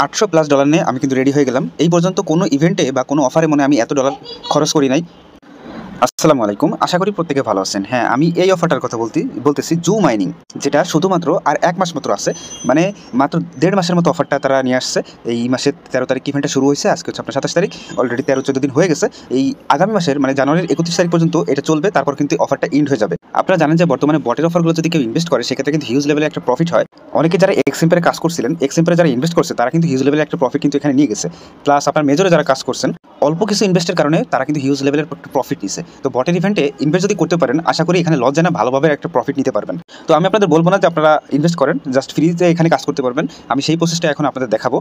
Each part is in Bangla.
$800+ নিয়ে আমি কিন্তু রেডি হয়ে গেলাম। এই পর্যন্ত কোনো ইভেন্টে বা কোনো অফারে মনে আমি এত ডলার খরচ করি নাই। আসসালামু আলাইকুম, আশা করি প্রত্যেকে ভালো আছেন। হ্যাঁ, আমি এই অফারটার কথা বলতেছি জু মাইনিং, যেটা শুধুমাত্র আর 1 মাস মাত্র আছে, মানে মাত্র 1.5 মাসের মতো অফারটা তারা নিয়ে আসছে। এই মাসের 13 তারিখ ইভেন্টটা শুরু হয়েছে, আজকে হচ্ছে আপনার 27 তারিখ, অলরেডি 13-14 দিন হয়ে গেছে। এই আগামী মাসের মানে জানুয়ারির 31 তারিখ পর্যন্ত এটা চলবে, তারপর কিন্তু অফারটা এন্ড হয়ে যাবে। আপনারা জানেন যে বর্তমানে বটের অফারগুলো যদি কেউ ইনভেস্ট করে সেক্ষেত্রে কিন্তু হিউজ লেভেলে একটা প্রফিট হয়। অনেকে যারা এক্সএম্পারে কাজ করছিলেন, এক্সএম্পারে যারা ইনভেস্ট করছে তারা কিন্তু হিউজ লেভেলে একটা প্রফিট কিন্তু এখানে নিয়ে গেছে। প্লাস আপনার মেজরে যারা কাজ করছেন অল্প কিছু ইনভেস্টের কারণে তারা কিন্তু হিউজ লেভেলের প্রফিট নিছে। তো বটের ইভেন্টে ইনভেস্ট যদি করতে পারেন, আশা করি এখানে লস যায় না, ভালোভাবে একটা প্রফিট নিতে পারবেন। তো আমি আপনাদের বলবো না যে আপনারা ইনভেস্ট করেন, জাস্ট ফ্রিতে এখানে কাজ করতে পারবেন। আমি সেই প্রসেসটা এখন আপনাদের দেখাবো।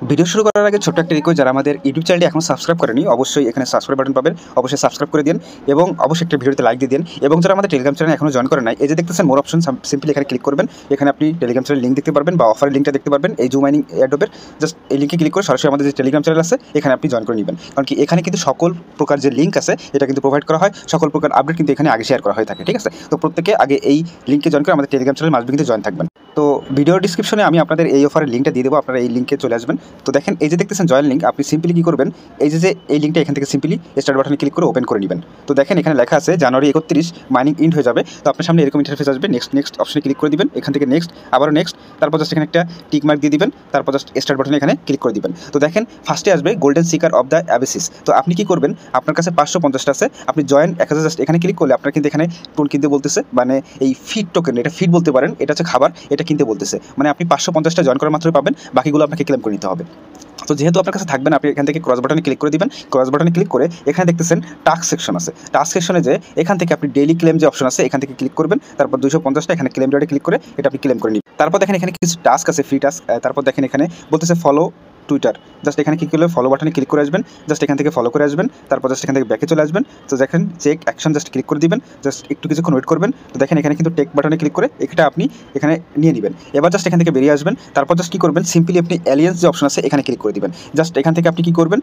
ভিডিও শুরু করার আগে ছোট্ট একটা রিকোয়েস্ট, যারা আমাদের ইউটিউব চ্যানেলটি এখন সাবস্ক্রাইব করেনি অবশ্যই এখানে সাবস্ক্রাইব বাটন পাবেন, অবশ্যই সাবস্ক্রাইব করে দিন এবং অবশ্যই একটা ভিডিওতে লাইক দিয়ে দিন। এবং যারা আমাদের টেলিগ্রাম চ্যানেল এখনো জয়েন করেন নাই, এই যে দেখতেছেন মোর অপশন, সিম্পলি এখানে ক্লিক করবেন। এখানে আপনি টেলিগ্রাম চ্যানেল লিঙ্ক দেখতে পারবেন বা অফারের লিঙ্কটা দেখতে পারবেন এই জু মাইনিং এয়ারড্রপের। জাস্ট এই লিঙ্কে ক্লিক করে সরাসরি আমাদের যে টেলিগ্রাম চ্যানেল আছে এখানে আপনি জয়েন করে নেবেন। কারণ কি এখানে কিন্তু সকল প্রকার যে লিঙ্ক আছে এটা কিন্তু প্রোভাইড করা হয়, সকল প্রকার আপডেট কিন্তু এখানে আগে শেয়ার করা হয়ে থাকে। ঠিক আছে, তো প্রত্যেকে আগে এই লিঙ্কে জয়েন করে আমাদের টেলিগ্রাম চ্যানেল মাসবি কিন্তু জয়েন থাকবেন। তো ভিডিও ডিসক্রিপশনে আমি আপনাদের এই অফারের লিঙ্কটা দিয়ে দেবো, আপনারা এই লিঙ্কে চলে আসবেন। তো দেখেন এই যে দেখতেছেন জয়েন লিঙ্ক, আপনি সিম্পলি কী করবেন, এই যে এই লিঙ্কটা এখান থেকে সিম্পলি স্টার্ট বাটনে ক্লিক করে ওপেন করে নেবেন। তো দেখেন এখানে লেখা আছে জানুয়ারি 31 মাইনিং ইন্ড হয়ে যাবে। তো আপনার সামনে এরকম ইন্টারফেস আসবে, নেক্সট অপশনে ক্লিক করে দিবেন। এখান থেকে নেক্সট, আবারও নেক্সট, তারপর জাস্ট এখানে একটা টিক মার্ক দিয়ে দিবেন, তারপর জাস্ট স্টার্ট বাটনে এখানে ক্লিক করে দিবেন। তো দেখেন ফার্স্টে আসবে গোল্ডেন সিকার অফ দ্য অ্যাবিসিস। তো আপনি কি করবেন, আপনার কাছে 550টা আছে, আপনি জয়েন 1000 জাস্ট এখানে ক্লিক করলে আপনার কিন্তু এখানে টোন কিনতে বলতেছে, মানে এই ফিড টোকেন, এটা ফিড বলতে পারেন, এটা হচ্ছে খাবার, এটা কিনতে বলতেছে। মানে আপনি 550টা জয়েন করা মাত্রই পাবেন, বাকিগুলো আপনাকে ক্লেম করে নিতে হবে। তো যেহেতু আপনার কাছে থাকবেন, আপনি এখান থেকে ক্রস বাটনে ক্লিক করে দিবেন। ক্রস বাটনে ক্লিক করে এখানে দেখতেছেন টাস্ক সেকশন আছে, টাস্ক সেকশনে যে এখান থেকে আপনি ডেইলি ক্লেম যে অপশন আছে এখান থেকে ক্লিক করবেন, তারপর 250টা এখানে ক্লেম রেটে ক্লিক করে এটা আপনি ক্লেম করে নিন। তারপর দেখেন এখানে কিছু টাস্ক আছে, ফ্রি টাস্ক। তারপর দেখেন এখানে বলতেছে ফলো টুইটার, জাস্ট এখানে ক্লিক করলে ফলো বাটনে ক্লিক করে আসবেন, জাস্ট এখান থেকে ফলো করে আসবেন, তারপর জাস্ট এখান থেকে ব্যাকে চলে আসবেন। তো দেখেন চেক অ্যাকশন, জাস্ট ক্লিক করে দিবেন, জাস্ট একটু কিছুক্ষণ ওয়েট করবেন। তো দেখেন এখানে কিন্তু টেক বাটনে ক্লিক করে এটা আপনি এখানে নিয়ে নেবেন। এবার জাস্ট এখান থেকে বেরিয়ে আসবেন, তারপর জাস্ট কী করবেন, সিম্পলি আপনি অ্যালিয়েন্স যে অপশন আছে এখানে ক্লিক করে দিবেন। জাস্ট এখান থেকে আপনি কী করবেন,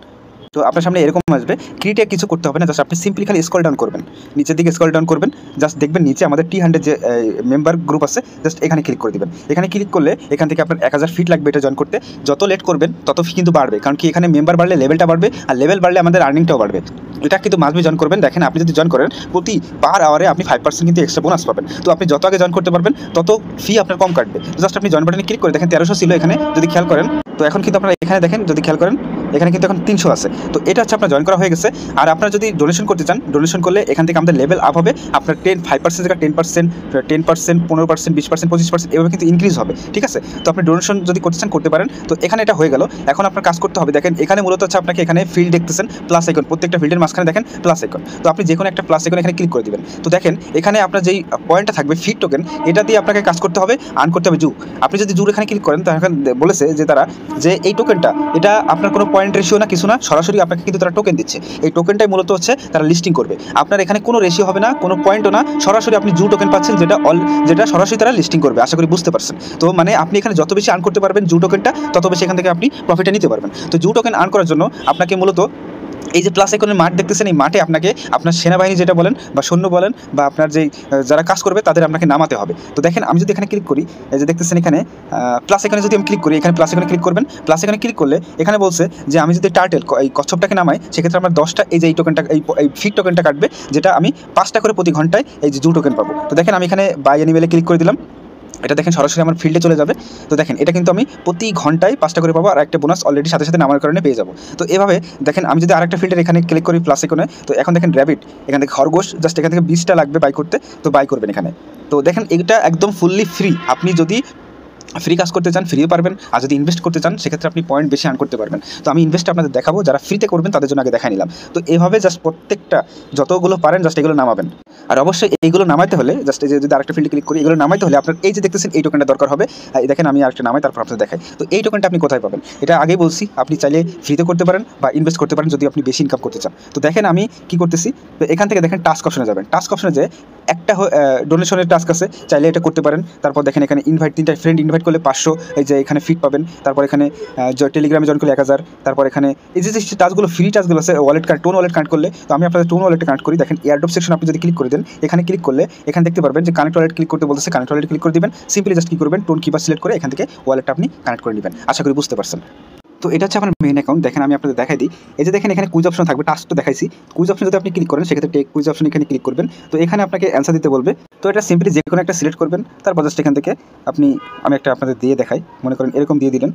তো আপনার সামনে এরকম আসবে, ক্রিয়েটে কিছু করতে হবে না, জাস্ট আপনি সিম্পলি খালি স্ক্রল ডাউন করবেন, নিচের দিকে স্ক্রল ডাউন করবেন, জাস্ট দেখবেন নিচে আমাদের T100 যে মেম্বার গ্রুপ আছে, জাস্ট এখানে ক্লিক করে দিবেন। এখানে ক্লিক করলে এখান থেকে আপনার 1000 ফিট লাগবে এটা জয়েন করতে। যত লেট করবেন তত ফি কিন্তু বাড়বে, কারণ কি এখানে মেম্বার বাড়লে লেভেলটা বাড়বে, আর লেভেল বাড়লে আমাদের আর্নিংটাও বাড়বে। এটা কিন্তু মাসবি জয়েন করবেন। দেখেন আপনি যদি জয়েন করেন প্রতি পার আওয়ারে আপনি 5% কিন্তু এক্সট্রা বোনাস পাবেন। তো আপনি যত আগে জয়েন করতে পারবেন তত ফি আপনার কম কাটবে। জাস্ট আপনি জয়েন বাটনে ক্লিক করে দেখেন 1300 ছিল এখানে, যদি খেয়াল করেন তো এখন কিন্তু আপনারা এখানে দেখেন, যদি খেয়াল করেন এখানে কিন্তু এখন 300 আছে। তো এটা হচ্ছে আপনার জয়েন করা হয়ে গেছে। আর আপনারা যদি ডোনেশন করতে চান, ডোনেশন করলে এখান থেকে আমাদের লেভেল আপ হবে, আপনার 5% জায়গা 10%, 10%, 15%, 20%, 25% এভাবে কিন্তু ইনক্রিজ হবে। ঠিক আছে, তো আপনি ডোনেশন যদি করতে চান করতে পারেন। তো এখানে এটা হয়ে গেল, এখন আপনার কাজ করতে হবে। দেখেন এখানে মূলত হচ্ছে আপনাকে এখানে ফিল্ড দেখতেছেন প্লাস আইকন, প্রত্যেকটা ফিল্ডের মাঝখানে দেখেন প্লাস আইকন। তো আপনি যে কোনো একটা প্লাস আইকন এখানে ক্লিক করে দিবেন। তো দেখেন এখানে আপনার যেই পয়েন্টটা থাকবে ফিড টোকেন, এটা দিয়ে আপনাকে কাজ করতে হবে, আর্ন করতে হবে জু। আপনি যদি জুর এখানে ক্লিক করেন তো এখন বলেছে যে তারা যে এই টোকেনটা এটা আপনার কোনো পয়েন্ট রেশিও না, কিছু না, সরাসরি আপনাকে কিন্তু তারা টোকেন দিচ্ছে। এই টোকেনটাই মূলত হচ্ছে তারা লিস্টিং করবে। আপনার এখানে কোনো রেশিও হবে না, কোনো পয়েন্টও না, সরাসরি আপনি জু টোকেন পাচ্ছেন, যেটা সরাসরি তারা লিস্টিং করবে। আশা করি বুঝতে পারছেন। তো মানে আপনি এখানে যত বেশি আর্ন করতে পারবেন জু টোকেনটা, তত বেশি এখান থেকে আপনি প্রফিটটা নিতে পারবেন। তো জু টোকেন আর্ন করার জন্য আপনাকে মূলত এই যে প্লাস আইকনের মাঠ দেখতেছেন, এই মাঠে আপনাকে আপনার সেনাবাহিনী যেটা বলেন বা সৈন্য বলেন বা আপনার যেই যারা কাজ করবে তাদের আপনাকে নামাতে হবে। তো দেখেন আমি যদি এখানে ক্লিক করি, এই যে দেখতেছেন এখানে প্লাস আইকনে যদি আমি ক্লিক করি, এখানে প্লাস আইকনে ক্লিক করবেন। প্লাস আইকনে ক্লিক করলে এখানে বলছে যে আমি যদি টার্টেল এই কচ্ছপটাকে নামাই, সেক্ষেত্রে আমার 10টা এই যে এই টোকেনটা এই ফিড টোকেনটা কাটবে, যেটা আমি 5টা করে প্রতি ঘন্টায় এই যে জু টোকেন পাবো। তো দেখেন আমি এখানে বাই অ্যানিমেলে ক্লিক করে দিলাম, এটা দেখেন সরাসরি আমার ফিল্ডে চলে যাবে। তো দেখেন এটা কিন্তু আমি প্রতি ঘন্টায় 5টা করে পাবো, আর একটা বোনাস অলরেডি সাথে সাথে নামার কারণে পেয়ে যাবো। তো এভাবে দেখেন আমি যদি আরেকটা ফিল্ডের এখানে ক্লিক করি প্লাস আইকনে, তো এখন দেখেন র্যাবিট, এখান থেকে খরগোশ, জাস্ট এখান থেকে 20টা লাগবে বাই করতে, তো বাই করবেন এখানে। তো দেখেন এটা একদম ফুললি ফ্রি। আপনি যদি ফ্রি কাজ করতে চান ফ্রিও পারবেন, আর যদি ইনভেস্ট করতে চান সেক্ষেত্রে আপনি পয়েন্ট বেশি আর্ন করতে পারবেন। তো আমি ইনভেস্ট আপনাদের দেখাবো, যারা ফ্রিতে করবেন তাদের জন্য আগে দেখাই নিলাম। তো এভাবে জাস্ট প্রত্যেকটা যতগুলো পারেন জাস্ট এগুলো নামাবেন। আর অবশ্যই এইগুলো নামাইতে হলে জাস্ট এই যে যদি আরেকটা ফিল্ডে ক্লিক করি, এগুলো নামাইতে হলে আপনার এই যে দেখতেছেন এই টোকেনটা দরকার হবে। এই দেখেন আমি আরেকটা নামাই, তারপর আপনাদের দেখাই। তো এই টোকেনটা আপনি কোথায় পাবেন, এটা আগেই বলছি, আপনি চাইলে ফ্রিতে করতে পারেন বা ইনভেস্ট করতে পারেন যদি আপনি বেশি ইনকাম করতে চান। তো দেখেন আমি কি করতেছি, তো এখান থেকে দেখেন টাস্ক অপশনে যাবেন। টাস্ক অপশনে যে একটা ডোনেশনের টাস্ক আছে, চাইলে এটা করতে পারেন। তারপর দেখেন এখানে ইনভাইট, 3টা ফ্রেন্ড ইনভাইট করলে 500, এই যে এখানে ফিট পাবেন। তারপর এখানে টেলিগ্রামে জয়েন করলে 1000। তারপর এখানে এই যে টাস্কগুলো ফ্রি টাস্কগুলো আছে, wallet card, tone wallet connect করলে, তো আমি আপনাদের টোন ওয়ালেটে কানেক্ট করি। দেখেন এয়ারড্রপ সেকশন আপনি যদি ক্লিক করে দেন, এখানে ক্লিক করলে এখানে দেখতে পারবেন যে কানেক্ট ওয়ালেট ক্লিক করতে বলতেছে, কানেক্ট ওয়ালেট ক্লিক করে দিবেন। সিম্পলি জাস্ট কি করবেন, টোন কিপার সিলেক্ট করে এখান থেকে ওয়ালেটটা আপনি কানেক্ট করে নেবেন। আশা করি বুঝতে পারছেন। তো এটা হচ্ছে আমার মেইন অ্যাকাউন্ট। দেখেন আমি আপনাদের দেখাই দিই। এই যে দেখেন এখানে কুইজ অপশন থাকবে, টাস্ক তো দেখাইছি। কুইজ অপশন যদি আপনি ক্লিক করেন সেক্ষেত্রে টেক কুইজ অপশন এখানে ক্লিক করবেন। তো এখানে আপনাকে অ্যান্সার দিতে বলবে। তো এটা সিম্পলি যে কোনো একটা সিলেক্ট করবেন, তারপর জাস্ট এখান থেকে আপনি, আমি একটা আপনাদের দিয়ে দেখাই, মনে করেন এরকম দিয়ে দিলেন।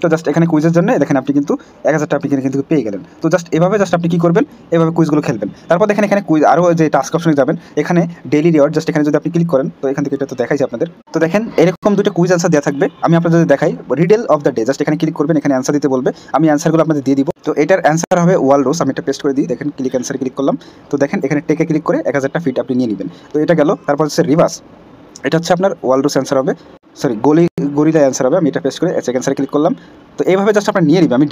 তো জাস্ট এখানে কুইজের জন্য দেখেন আপনি কিন্তু 1000 টাকা আপনি কিন্তু পেয়ে গেলেন। তো জাস্ট এভাবে জাস্ট আপনি কী করবেন, এভাবে কুইজগুলো খেলবেন। তারপর দেখেন এখানে কুইজ আরও যে টাস্ক অপশনে যাবেন, এখানে ডেইলি রিওয়ার্ড, জাস্ট এখানে যদি আপনি ক্লিক করেন তো এখান থেকে এটা তো দেখাইছে আপনাদের। তো দেখেন এরকম দুটো কুইজ অ্যান্সার দেওয়া থাকবে। আমি আপনাদের যদি দেখাই Riedel of the day, just এখানে ক্লিক করবেন, এখানে অ্যান্সার দিতে বলবে। আমি অ্যান্সারগুলো আপনাদের দিয়ে দিব। তো এটার অ্যান্সার হবে ওয়ালরুস। আমি এটা পেস্ট করে দিই, দেখেন ক্লিক অ্যান্সারে ক্লিক করলাম। তো দেখেন এখানে টেকে ক্লিক করে 1000 ফিট আপনি নিয়ে নেবেন। তো এটা গেল। তারপর হচ্ছে রিভার্স, এটা হচ্ছে আপনার ওয়ালরুস অ্যান্সার হবে, সরি গরিলা অ্যান্সার হবে। আমি এটা পেস্ট করে সেকেন্ড অ্যান্সারে ক্লিক করলাম। তো এইভাবে জাস্ট আপনার নিয়ে নেবেন। আমি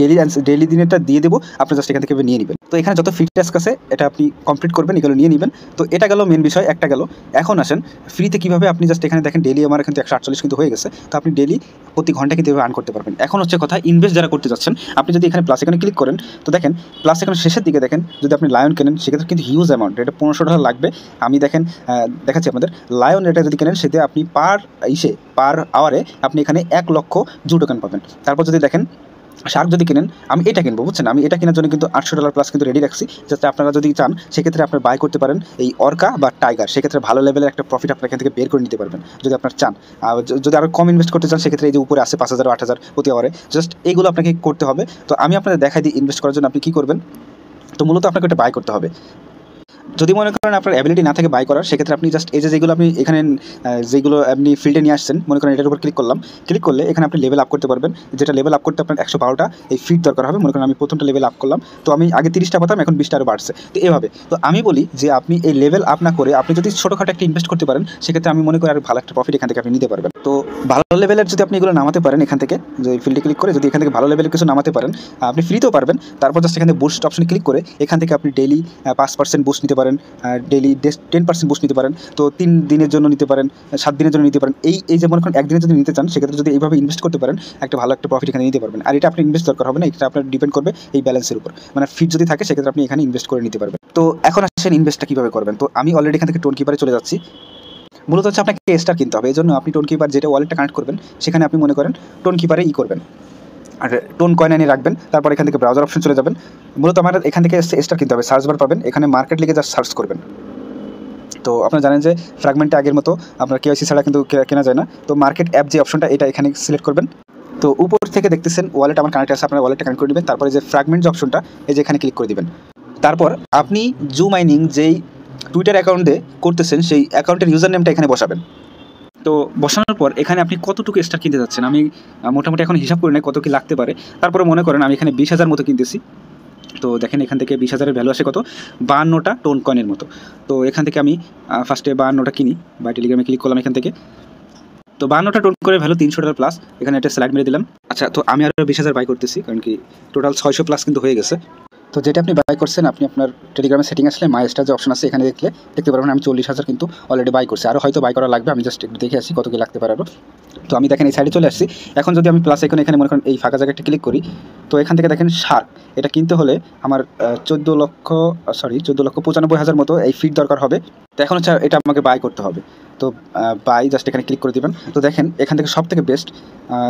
ডেইলি দিনেরটা দিয়ে দেবো, আপনি জাস্ট এখান থেকে নিয়ে নেবেন। তো এখানে যত ফিট টাস্ক আছে এটা আপনি কমপ্লিট করবেন, এগুলো নিয়ে নেবেন। তো এটা গেল মেন বিষয়, একটা গেল। এখন আসেন ফ্রিতে কীভাবে আপনি জাস্ট এখানে দেখেন ডেইলি আমার কিন্তু 148 কিন্তু হয়ে গেছে। তো আপনি ডেইলি প্রতি ঘন্টা কিন্তু এভাবে আর্ন করতে পারবেন। এখন হচ্ছে কথা, ইনভেস্ট যারা করতে যাচ্ছেন, আপনি যদি এখানে প্লাস এখানে ক্লিক করেন, তো দেখেন প্লাস এখানে শেষের দিকে দেখেন যদি আপনি লায়ন কেনেন সেক্ষেত্রে কিন্তু হিউজ অ্যামাউন্ট, এটা 1500 টাকা লাগবে। আমি দেখেন দেখাচ্ছি আপনাদের, লায়ন এটা যদি কেনেন সেটা আপনি পার আওয়ারে আপনি এখানে 1 লক্ষ জু টোকেন পাবেন। তারপর যদি দেখেন শার্ক যদি কিনেন, আমি এটা কিনবো, বুঝছেন, আমি এটা কেনার জন্য কিন্তু $800 প্লাস কিন্তু রেডি রাখছি, যাতে আপনারা যদি চান সেক্ষেত্রে আপনার বাই করতে পারেন এই অর্কা বা টাইগার। সেক্ষেত্রে ভালো লেভেলের একটা প্রফিট আপনার এখান থেকে বের করে নিতে পারবেন যদি আপনার চান। যদি আরও কম ইনভেস্ট করতে চান সেক্ষেত্রে এই যে উপরে আছে 5000 8000 প্রতি আওয়ারে, জাস্ট এইগুলো আপনাকে করতে হবে। তো আমি আপনাদের দেখাই দিই ইনভেস্ট করার জন্য আপনি কী করবেন। তো মূলত আপনাকে এটা বাই করতে হবে। যদি মনে করেন আপনার অ্যাবিলিটি না থাকে বাই করার, সেক্ষেত্রে আপনি জাস্ট এই যেগুলো আপনি এখানে যেগুলো আপনি ফিল্ডে নিয়ে আসছেন, মনে করেন এটার উপর ক্লিক করলাম। ক্লিক করলে এখানে আপনি লেভেল আপ করতে পারবেন, যেটা লেভেল আপ করতে আপনার 112টা এই ফিট দরকার হবে। মনে করেন আমি প্রথমটা লেভেল আপ করলাম, তো আমি আগে 30টা পাতাম, এখন 20টা আরও বাড়ছে। তো এভাবে তো আমি বলি যে আপনি এই লেভেল আপ না করে আপনি যদি ছোটোখাটো একটা ইনভেস্ট করতে পারেন, সেক্ষেত্রে আমি মনে করি আর ভালো একটা প্রফিট এখান থেকে আপনি নিতে পারবেন। তো ভালো লেভেলের যদি আপনি এগুলো নামাতে পারেন, এখান থেকে যে ফিল্ডে ক্লিক করে যদি এখান থেকে ভালো লেভেলের কিছু নামাতে পারেন, আপনি ফ্রিতেও পারবেন। তারপর জাস্ট এখানে বুস্ট অপশনে ক্লিক করে এখান থেকে আপনি ডেইলি 5% বুস্ট নিতে পারেন, ডেইলি 10% বুস্ট নিতে পারেন। তো 3 দিনের জন্য নিতে পারেন, 7 দিনের জন্য নিতে পারেন। এই যে মনে করেন একদিনের যদি নিতে চান, সেক্ষেত্রে যদি এইভাবে ইনভেস্ট করতে পারেন, একটা ভালো একটা প্রফিট এখানে নিতে পারবেন। আর এটা আপনি ইনভেস্ট দরকার হবে না, এটা আপনার ডিপেন্ড করবে এই ব্যালেন্সের উপর। মানে ফিট যদি থাকে সেক্ষেত্রে আপনি এখানে ইনভেস্ট করে নিতে পারবেন। তো এখন আসেন ইনভেস্টটা কীভাবে করবেন। তো আমি অলরেডি এখান থেকে টোন কিপারে চলে যাচ্ছি। মূলত হচ্ছে আপনাকে স্টার কিনতে হবে, এই জন্য আপনি টোন কিপার যেটা ওয়ালেটটা কানেক্ট করবেন সেখানে আপনি মনে করেন টোন কিপারে করবেন, আর টোন কয়েন এনে রাখবেন। তারপর এখান থেকে ব্রাউজার অপশন চলে যাবেন। মূলত আমার এখান থেকে স্টার কিনতে হবে, সার্চ বার পাবেন, এখানে মার্কেট লিখে জাস্ট সার্চ করবেন। তো আপনারা জানেন যে ফ্র্যাগমেন্টে আগের মতো আপনার কেওয়াইসি ছাড়া কিন্তু কেনা যায় না। তো মার্কেট অ্যাপ যে অপশনটা, এটা এখানে সিলেক্ট করবেন। তো উপর থেকে দেখতেছেন ওয়ালেট আমার কানেক্ট আছে, আপনার ওয়ালেটটা কানেক্ট করে দেবেন। তারপরে যে ফ্র্যাগমেন্ট যে অপশনটা, এই যে এখানে ক্লিক করে দেবেন। তারপর আপনি জু মাইনিং যেই টুইটার অ্যাকাউন্টে করতেছেন সেই অ্যাকাউন্টের ইউজার নেমটা এখানে বসাবেন। তো বসানোর পর এখানে আপনি কতটুকু স্টার কিনতে যাচ্ছেন, আমি মোটামুটি এখন হিসাব করে নেই কত কি লাগতে পারে। তারপরে মনে করেন আমি এখানে 20,000 মতো কিনতেছি। তো দেখেন এখান থেকে 20,000-এর ভ্যালু আসে কত, 52টা টোন কয়েনের মতো। তো এখান থেকে আমি ফার্স্টে 52টা কিনি, বা টেলিগ্রামে ক্লিক করলাম এখান থেকে। তো 52টা টোন করে ভ্যালু $300 প্লাস, এখানে একটা স্লাইড মেরে দিলাম। আচ্ছা, তো আমি আরও 20,000 বাই করতেছি, কারণ কি টোটাল 600 প্লাস কিন্তু হয়ে গেছে। তো যেটা আপনি বাই করছেন, আপনি আপনার টেলিগ্রামের সেটিং আসলে মাই স্টার যে অপশন আছে এখানে দেখতে পারবেন আমি 40,000 কিন্তু অলরেডি বাই করছি। আরও হয়তো বাই করা লাগবে, আমি জাস্ট একটু দেখে আসি কত কি লাগতে পারে আরও। তো আমি দেখেন এই সাইডে চলে আসছি। এখন যদি আমি প্লাস এখানে মনে করেন এই ফাঁকা জায়গাটা ক্লিক করি, তো এখান থেকে দেখেন শার্ক এটা কিনতে হলে আমার 14,95,000 মতো এই ফিট দরকার হবে। তো এখন হচ্ছে এটা আমাকে বাই করতে হবে। তো বাই জাস্ট এখানে ক্লিক করে দেবেন। তো দেখেন এখান থেকে সব থেকে বেস্ট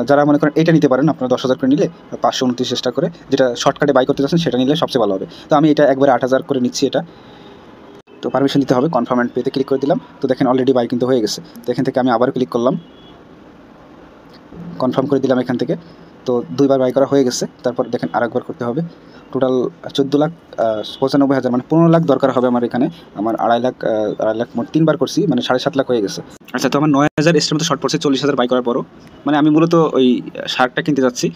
যারা মনে করেন এটা নিতে পারেন, আপনারা 10,000 করে নিলে 529 চেষ্টা করে যেটা শর্টকাটে বাই করতে চাচ্ছেন সেটা নিলে সবচেয়ে ভালো হবে। তো আমি এটা একবারে 8,000 করে নিচ্ছি এটা। তো পারমিশন দিতে হবে, কনফার্ম অ্যান্ড পেতে ক্লিক করে দিলাম। তো দেখেন অলরেডি বাই কিন্তু হয়ে গেছে। তো এখান থেকে আমি আবার ক্লিক করলাম, কনফার্ম করে দিলাম এখান থেকে। তো 2বার বাই করা হয়ে গেছে। তারপর দেখেন আরেকবার করতে হবে। টোটাল 14,95,000 মানে 15 লাখ দরকার হবে আমার এখানে। আমার 2.5 লাখ মোট 3বার করছি, মানে 7.5 লাখ হয়ে গেছে। আচ্ছা, তো আমার 9,000 এর মতো শর্ট পড়ছে 40,000 বাই করার পরও। মানে আমি মূলত ওই শার্কটা কিনতে যাচ্ছি।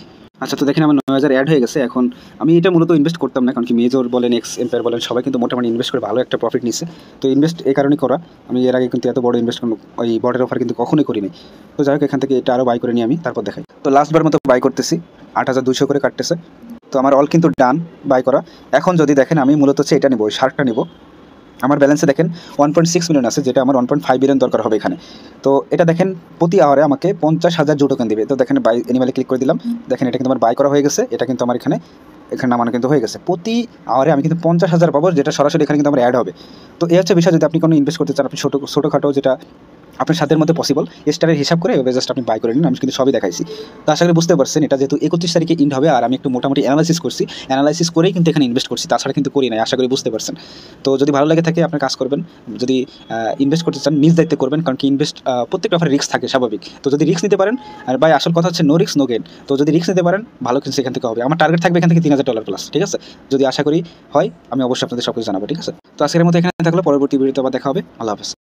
আচ্ছা, তো দেখেন আমার 9,000 অ্যাড হয়ে গেছে। এখন আমি এটা মূলত ইনভেস্ট করতাম না, কারণ কি মেজর বলেন এক্স এম্পায়ার বলেন সবাই কিন্তু মোটামুটি ইনভেস্ট করে ভালো একটা প্রফিট নিচ্ছে। তো ইনভেস্ট এই কারণেই করা, আমি এর আগে কিন্তু এত বড় ইনভেস্ট ওই বর্ডের অফার কিন্তু কখনোই করিনি। তো যাই হোক, এখান থেকে এটা আরও বাই করে নিই আমি, তারপর দেখাই। তো লাস্টবার মতো বাই করতেছি, 8,200 করে কাটতেছে। তো আমার অল কিন্তু ডান বাই করা। এখন যদি দেখেন আমি মূলত হচ্ছে এটা নেবো, শার্কটা নেবো। আমার ব্যালেন্সে দেখেন 1.6 মিলিয়ন আছে, যেটা আমার 1.5 বিলিয়ন দরকার হবে এখানে। তো এটা দেখেন প্রতি আওয়ারে আমাকে 50,000 জু টোকেন দেবে। তো দেখেন বাই এনিমেলে ক্লিক করে দিলাম। দেখেন এটা কিন্তু আমার বাই করা হয়ে গেছে। এটা কিন্তু আমার এখানে নামানো কিন্তু হয়ে গেছে। প্রতি আওয়ারে আমি কিন্তু 50,000 পাবো, যেটা সরাসরি এখানে কিন্তু আমার অ্যাড হবে। তো এই হচ্ছে বিষয়, যদি আপনি কোনো ইনভেস্ট করতে চান, আপনি ছোটোখাটো যেটা আপনার সাধ্যের মধ্যে পসিবল স্টারের হিসাব করে এভাবে জাস্ট আপনি বাই করে নিন। আমি কিন্তু সবই দেখাইছি। তো আশা করি বুঝতে পারছেন এটা যেহেতু 31 তারিখে ইন্ড হবে আর আমি একটু মোটামুটি অ্যানালাইসিস করছি, অ্যানালাইসিস করেই কিন্তু এখানে ইনভেস্ট করছি, তাছাড়া কিন্তু করি নাই। আশা করি বুঝতে পারছেন। তো যদি ভালো লাগে থাকে আপনার কাজ করবেন, যদি ইনভেস্ট করতে চান নিজ দায়িত্বে করবেন, কারণ কি ইনভেস্ট প্রত্যেকটা অফারে রিস্ক থাকে স্বাভাবিক। তো যদি রিস্ক নিতে পারেন, আর ভাই আসল কথা হচ্ছে নো রিস্ক নো গেইন। তো যদি রিস্ক নিতে পারেন ভালো কিছু সেখান থেকে হবে। আমার টার্গেট থাকবে এখান থেকে $3000 প্লাস, ঠিক আছে? যদি আশা করি হয় আমি অবশ্যই আপনাদের সব কিছু জানাবো, ঠিক আছে? তো আজকের মতো এখানে থাকলে পরবর্তী ভিডিওতে আবার দেখা হবে। আল্লাহ হাফেজ।